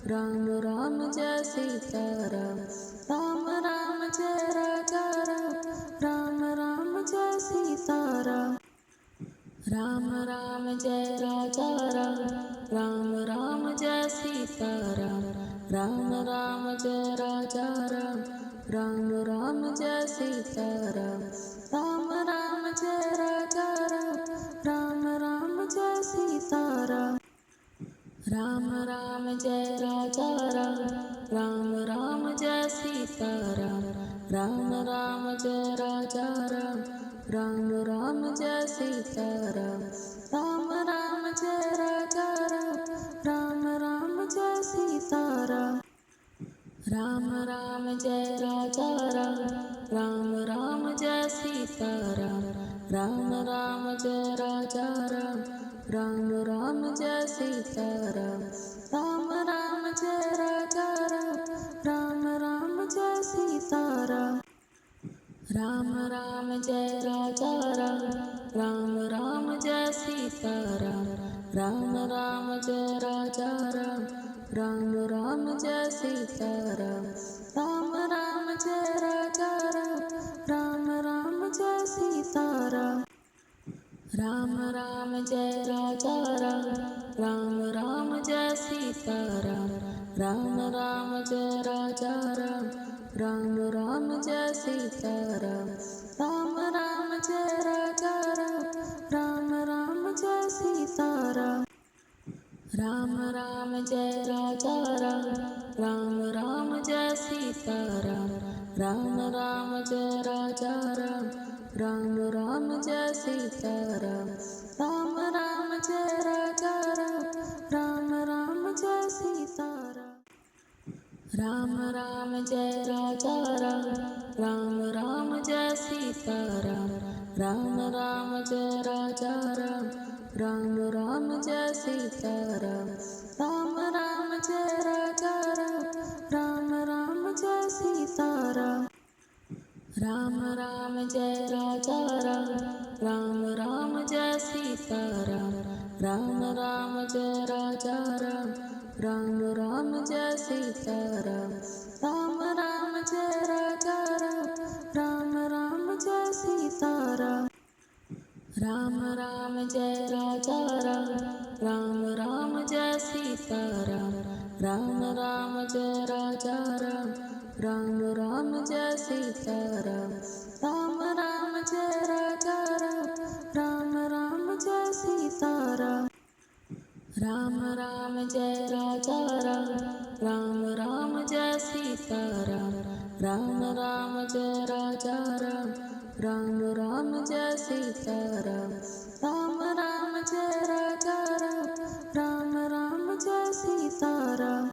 Speaker 1: Ram Ram Jai Sita Ram, Ram Ram Jai Raja Ram, Ram Ram Jai Sita Ram, Ram Ram Jai Raja Ram, Ram Ram Jai Sita Ram, Ram Ram Jai Raja Ram, Ram Ram Jai Sita Ram, Ram Ram Jai Raja Ram, Ram Ram Jai Sita Ram, Ram Ram Jai Raja Ram, Ram Ram Jai Sita Ram, Ram Ram Jai Raja Ram, Ram Ram Jai Sita Ram, Ram Ram Jai Raja Ram, Ram Ram Jai Sita Ram, Ram Ram Jai Raja Ram, Ram Ram Jai Sita Ram, Ram Ram Jai Raja Ram, Ram Ram Jai Sita Ram, Ram Ram Jai Raja Ram, Ram Ram Jai Sita Ram, Ram Ram Jai Raja Ram, Ram Ram Jai Sita Ram, Ram Ram Jai Raja Ram, Ram Ram Jai Sita Ram, Ram Ram Jai Raja Ram, Ram Ram Jai Sita Ram, Ram Ram Jai Raja Ram, Ram Ram Jai Sita Ram, Ram Ram Jai Raja Ram, Ram Ram Jai Sita Ram, Ram Ram Jai Raja Ram, Ram Ram Jai Sita Ram, Ram Ram Jai Raja Ram, Ram Ram Jai Sita Ram, Ram Ram Jai Raja Ram, Ram Ram Jai Sita Ram, Ram Ram Jai Raja Ram, Ram Ram Jai Sita Ram, Ram Ram Jai Raja Ram, Ram Ram Jai Sita Ram, Ram Ram Jai Raja Ram, Ram Ram Jai Sita Ram, Ram Ram Jai Raja Ram, Ram Ram Jai Sita Ram, Ram Ram Jai Raja Ram, Ram Ram Jai Sita Ram, Ram Ram Jai Raja Ram, Ram Ram Jai Sita Ram, Ram Ram Jai Raja Ram, Ram Ram Jai Sita Ram, Ram Ram Jai Raja Ram, Ram Ram Jai Sita Ram, Ram Ram Jai Raja Ram, Ram Ram Jai Sita Ram, Ram Ram Jai Raja Ram, Ram Ram Jai Sita Ram, Ram Ram Jai Raja Ram, Ram Ram Jai Sita Ram, Ram Ram Jai Raja Ram, Ram Ram Jai Sita Ram,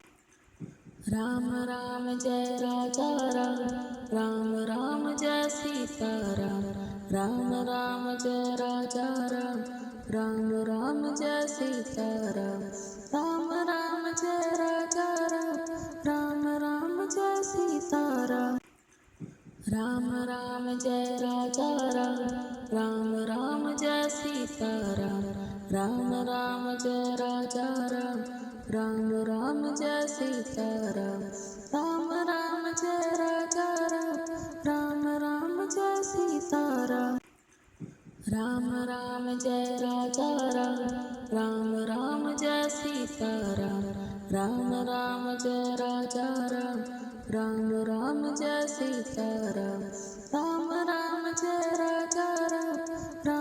Speaker 1: Ram Ram Jai Raja Ram, Ram Ram Jai Sita Ram, Ram Ram Jai Raja Ram, Ram Ram Jai Sita Ram, Ram Ram Jai Raja Ram, Ram Ram Jai Sita Ram, Ram Ram Jai Raja Ram, Ram Ram Jai Sita Ram, Ram Ram Jai Raja Ram, Ram Ram Jai Sita Ram, Ram Ram Jai Raja Ram, Ram Ram Jai Sita Ram, Ram Ram Jai Raja Ram, Ram Ram Jai Sita Ram, Ram Ram Jai Raja Ram, Ram Ram Jai Sita Ram, Ram Ram Jai Raja Ram, Ram Ram Jai Sita Ram, Ram Ram Jai Raja Ram,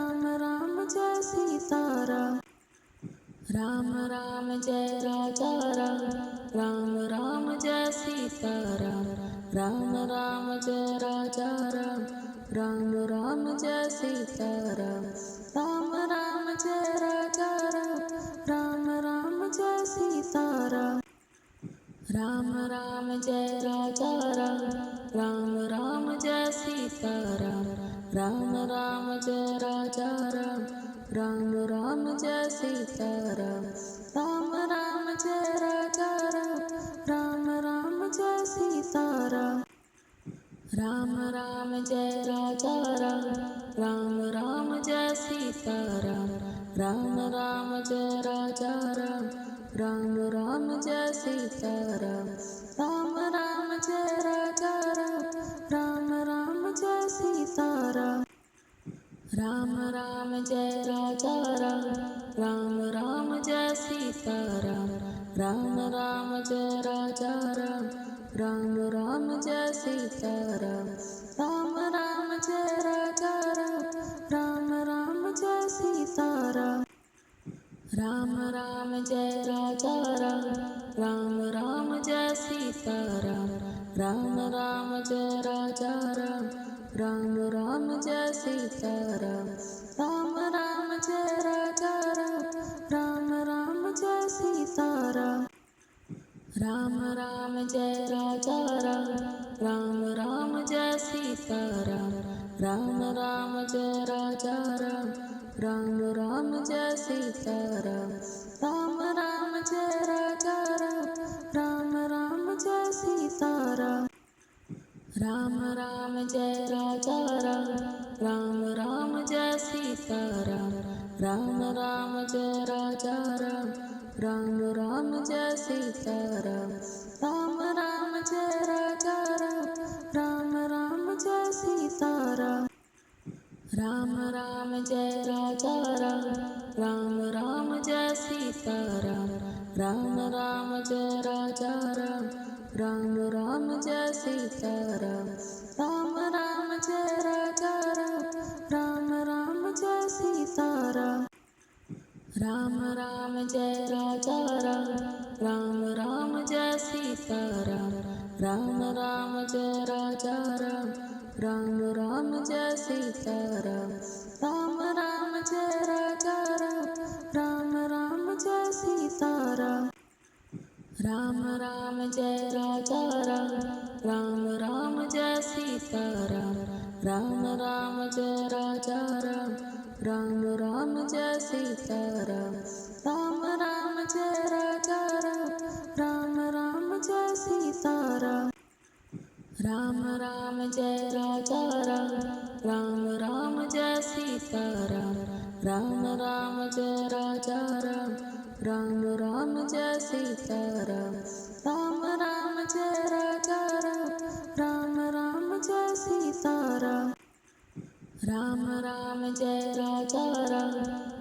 Speaker 1: Ram Ram Jai Sita Ram, Ram Ram Jai Raja Ram, Ram Ram Jai Sita Ram, Ram Ram Jai Raja Ram, Ram Ram Jai Sita Ram, Ram Ram Jai Raja Ram, Ram Ram Jai Sita Ram, Ram Ram Jai Raja Ram, Ram Ram Jai Sita Ram, Ram Ram Jai Raja Ram, Ram Ram Jai Sita Ram, Ram Ram Jai Raja Ram, Ram Ram Jai Sita Ram, Ram Ram Jai Raja Ram, Ram Ram Jai Sita Ram, Ram Ram Jai Raja Ram, Ram Ram Jai Sita Ram, Ram Ram Jai Raja Ram, Ram Ram Jai Sita Ram, Ram Ram Jai Raja Ram, Ram Ram Jai Sita Ram, Ram Ram Jai Raja Ram, Ram Ram Jai Sita Ram, Ram Ram Jai Raja Ram, Ram Ram Jai Sita Ram, Ram Ram Jai Raja Ram, Ram Ram Jai Sita Ram, Ram Ram Jai Raja Ram, Ram Ram Jai Sita Ram, Ram Ram Jai Raja Ram, Ram Ram Jai Sita Ram, Ram Ram Jai Raja Ram, Ram Ram Jai Sita Ram, Ram Ram Jai Raja Ram, Ram Ram Jai Sita Ram, Ram Ram Jai Raja Ram, Ram Ram Jai Sita Ram, Ram Ram Jai Raja Ram, Ram Ram Jai Sita Ram, Ram Ram Jai Raja Ram, Ram Ram Jai Sita Ram, Ram Ram Jai Raja Ram, Ram Ram Jai Sita Ram, Ram Ram Jai Raja Ram, Ram Ram Jai Sita Ram, Ram Ram Jai Raja Ram, Ram Ram Jai Sita Ram, Ram Ram Jai Raja Ram, Ram Ram Jai Sita Ram, Ram Ram Jai Raja Ram, Ram Ram Jai Sita Ram, Ram Ram Jai Raja Ram, Ram Ram Jai Sita Ram, Ram Ram Jai Raja Ram, Ram Ram Jai Sita Ram, Ram Ram Jai Raja Ram, Ram Ram Jai Sita Ram, Ram Ram Jai Raja Ram, Ram Ram Jai Sita Ram, Ram Ram Jai Raja Ram, Ram Ram Jai Sita Ram, Ram Ram Jai Raja Ram, Ram Ram Jai Sita Ram, Ram Ram Jai Raja Ram, Ram Ram Jai Sita Ram, Ram Ram Jai Raja Ram,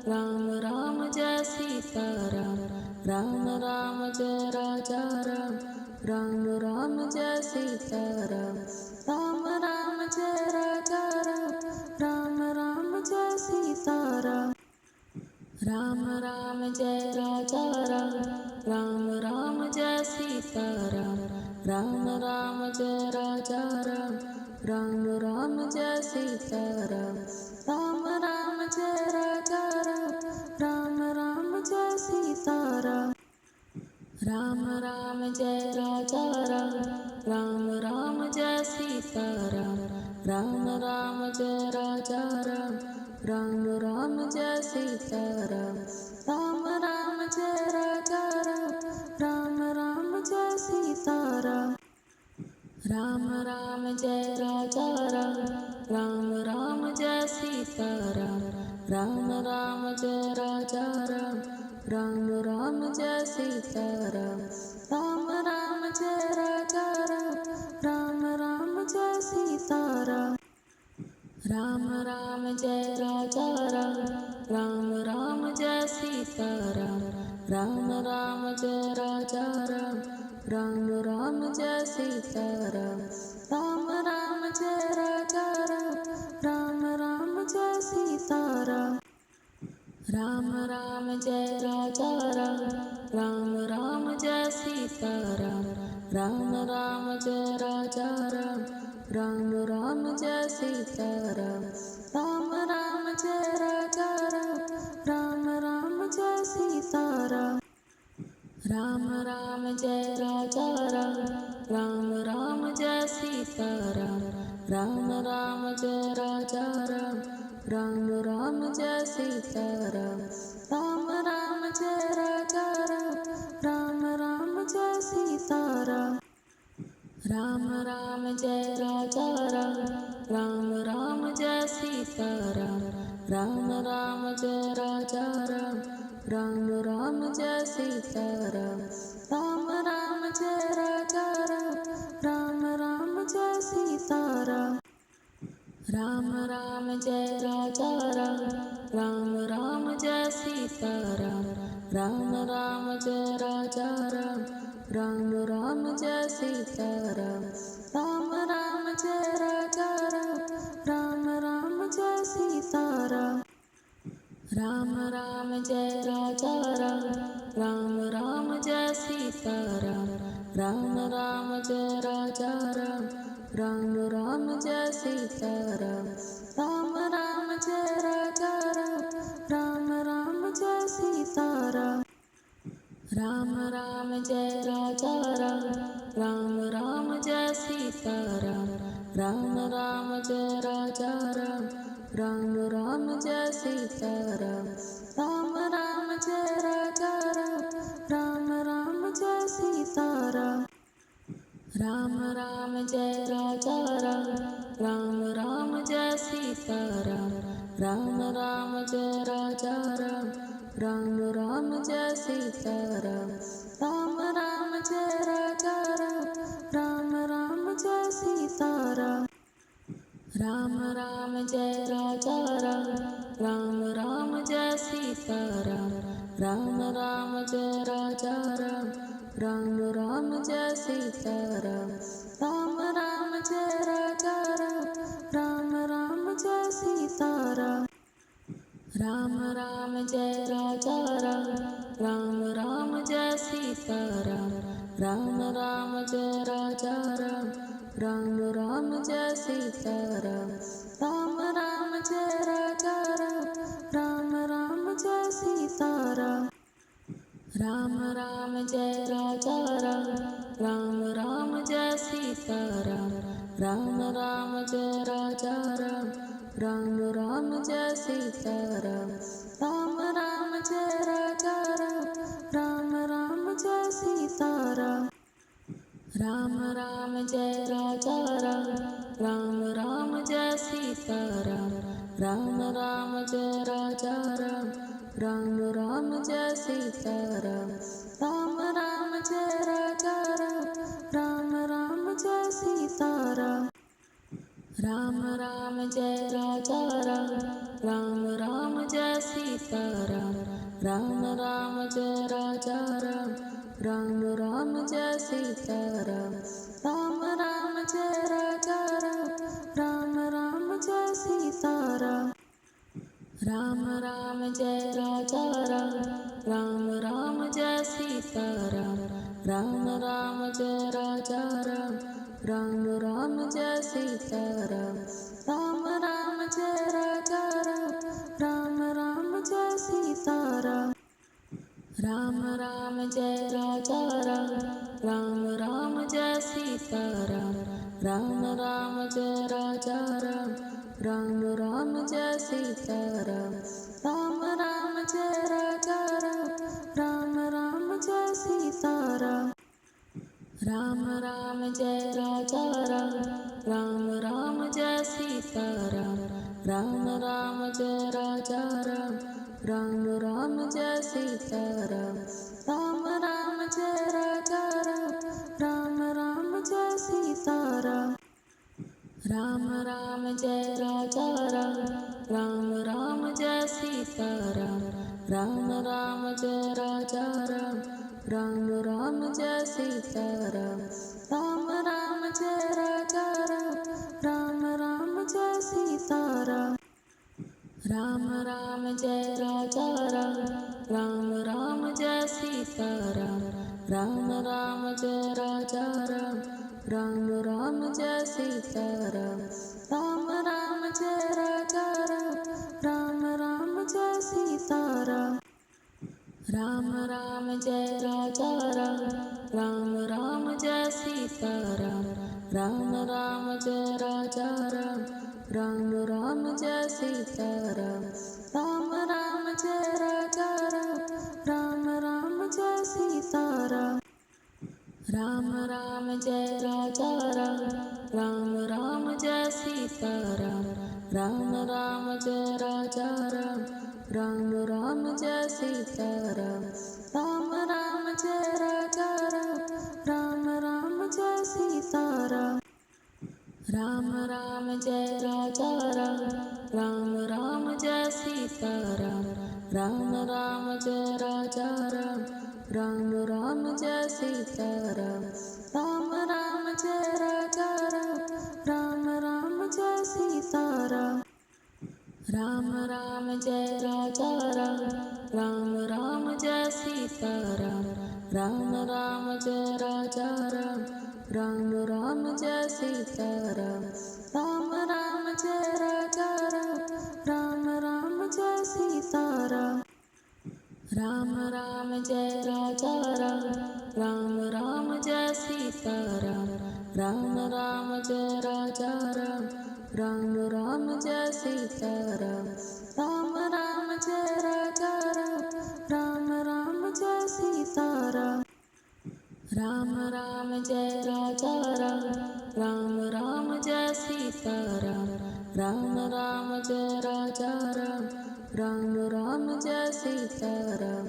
Speaker 1: Ram Ram Jai Sita Ram, Ram Ram Jai Raja Ram, Ram Ram Jai Sita Ram, Ram Ram Jai Raja Ram, Ram Ram Jai Sita Ram, Ram Ram Jai Raja Ram, Ram Ram Jai Sita Ram, Ram Ram Jai Raja Ram, Ram Ram Jai Sita Ram, Ram Ram Jai Raja Ram, Ram Ram Jai Sita Ram, Ram Ram Jai Raja Ram, Ram Ram Jai Sita Ram, Ram Ram Jai Raja Ram, Ram Ram Jai Sita Ram, Ram Ram Jai Raja Ram, Ram Ram Jai Sita Ram, Ram Ram Jai Raja Ram, Ram Ram Jai Sita Ram, Ram Ram Jai Raja Ram, Ram Ram Jai Sita Ram, Ram Ram Jai Raja Ram, Ram Ram Jai Sita Ram, Ram Ram Jai Raja Ram, Ram Ram Jai Sita Ram, Ram Ram Jai Raja Ram, Ram Ram Jai Sita Ram, Ram Ram Jai Raja Ram, Ram Ram Jai Sita Ram, Ram Ram Jai Raja Ram, Ram Ram Jai Sita Ram, Ram Ram Jai Raja Ram, Ram Ram Jai Sita Ram, Ram Ram Jai Raja Ram, Ram Ram Jai Sita Ram, Ram Ram Jai Raja Ram, Ram Ram Jai Sita Ram, Ram Ram Jai Raja Ram, Ram Ram Jai Sita Ram, Ram Ram Jai Raja Ram, Ram Ram Jai Sita Ram, Ram Ram Jai Raja Ram, Ram Ram Jai Sita Ram, Ram Ram Jai Raja Ram, Ram Ram Jai Sita Ram, Ram Ram Jai Raja Ram, Ram Ram Jai Sita Ram, Ram Ram Jai Raja Ram, Ram Ram Jai Sita Ram, Ram Ram Jai Raja Ram, Ram Ram Jai Sita Ram, Ram Ram Jai Raja Ram, Ram Ram Jai Sita Ram, Ram Ram Jai Raja Ram, Ram Ram Jai Sita Ram, Ram Ram Jai Raja Ram, Ram Ram Jai Sita Ram, Ram Ram Jai Raja Ram, Ram Ram Jai Sita Ram, Ram Ram Jai Raja Ram, Ram Ram Jai Sita Ram, Ram Ram Jai Raja Ram, Ram Ram Jai Sita Ram, Ram Ram Jai Raja Ram, Ram Ram Jai Sita Ram, Ram Ram Jai Raja Ram, Ram Ram Jai Sita Ram, Ram Ram Jai Raja Ram, Ram Ram Jai Sita Ram, Ram Ram Jai Raja Ram, Ram Ram Jai Sita Ram, Ram Ram Jai Raja Ram, Ram Ram Jai Sita Ram, Ram Ram Jai Raja Ram, Ram Ram Jai Sita Ram, Ram Ram Jai Raja Ram, Ram Ram Jai Sita Ram, Ram Ram Jai Raja Ram, Ram Ram Jai Sita Ram, Ram Ram Jai Raja Ram, Ram Ram Jai Sita Ram, Ram Ram Jai Raja Ram, Ram Ram Jai Sita Ram, Ram Ram Jai Raja Ram, Ram Ram Jai Sita Ram, Ram Ram Jai Raja Ram, Ram Ram Jai Sita Ram, Ram Ram Jai Raja Ram, Ram Ram Jai Sita Ram, Ram Ram Jai Raja Ram, Ram Ram Jai Sita Ram, Ram Ram Jai Raja Ram, Ram Ram Jai Sita Ram, Ram Ram Jai Raja Ram, Ram Ram Jai Sita Ram, Ram Ram Jai Raja Ram, Ram Ram Jai Sita Ram, Ram Ram Jai Raja Ram, Ram Ram Jai Sita Ram, Ram Ram Jai Raja Ram, Ram Ram Jai Sita Ram, Ram Ram Jai Raja Ram, Ram Ram Jai Sita Ram, Ram Ram Jai Raja Ram, Ram Ram Jai Sita Ram, Ram Ram Jai Raja Ram, Ram Ram Jai Sita Ram, Ram Ram Jai Raja Ram, Ram Ram Jai Sita Ram, Ram Ram Jai Raja Ram, Ram Ram Jai Sita Ram, Ram Ram Jai Raja Ram, Ram Ram Jai Sita Ram, Ram Ram Jai Raja Ram, Ram Ram Jai Sita Ram, Ram Ram Jai Raja Ram, Ram Ram Jai Sita Ram, Ram Ram Jai Raja Ram, Ram Ram Jai Sita Ram, Ram Ram Jai Raja Ram, Ram Ram Jai Sita Ram, Ram Ram Jai Raja Ram, Ram Ram Jai Sita Ram, Ram Ram Jai Raja Ram, Ram Ram Jai Sita Ram, Ram Ram Jai Raja Ram, Ram Ram Jai Sita Ram, Ram Ram Jai Raja Ram, Ram Ram Jai Sita Ram, Ram Ram Jai Raja Ram, Ram Ram Jai Sita Ram, Ram Ram Jai Raja Ram, Ram Ram Jai Sita Ram, Ram Ram Jai Raja Ram, Ram Ram Jai Sita Ram, Ram Ram Jai Raja Ram, Ram Ram Jai Sita Ram, Ram Ram Jai Raja Ram, Ram Ram Jai Sita Ram, Ram Ram Jai Raja Ram, Ram Ram Jai Sita Ram, Ram Ram Jai Raja Ram, Ram Ram Jai Sita Ram, Ram Ram Jai Raja Ram, Ram Ram Jai Sita Ram, Ram Ram Jai Raja Ram, Ram Ram Jai Sita Ram, Ram Ram Jai Raja Ram, Ram Ram Jai Sita Ram, Ram Ram Jai Raja Ram, Ram Ram Jai Sita Ram, Ram Ram Jai Raja Ram, Ram Ram Jai Sita Ram, Ram Ram Jai Raja Ram, Ram Ram Jai Sita Ram, Ram Ram Jai Raja Ram, Ram Ram Jai Sita Ram, Ram Ram Jai Raja Ram, Ram Ram Jai Sita Ram, Ram Ram Jai Raja Ram, Ram Ram Jai Sita Ram, Ram Ram Jai Raja Ram, Ram Ram Jai Sita Ram, Ram Ram Jai Raja Ram, Ram Ram Jai Sita Ram,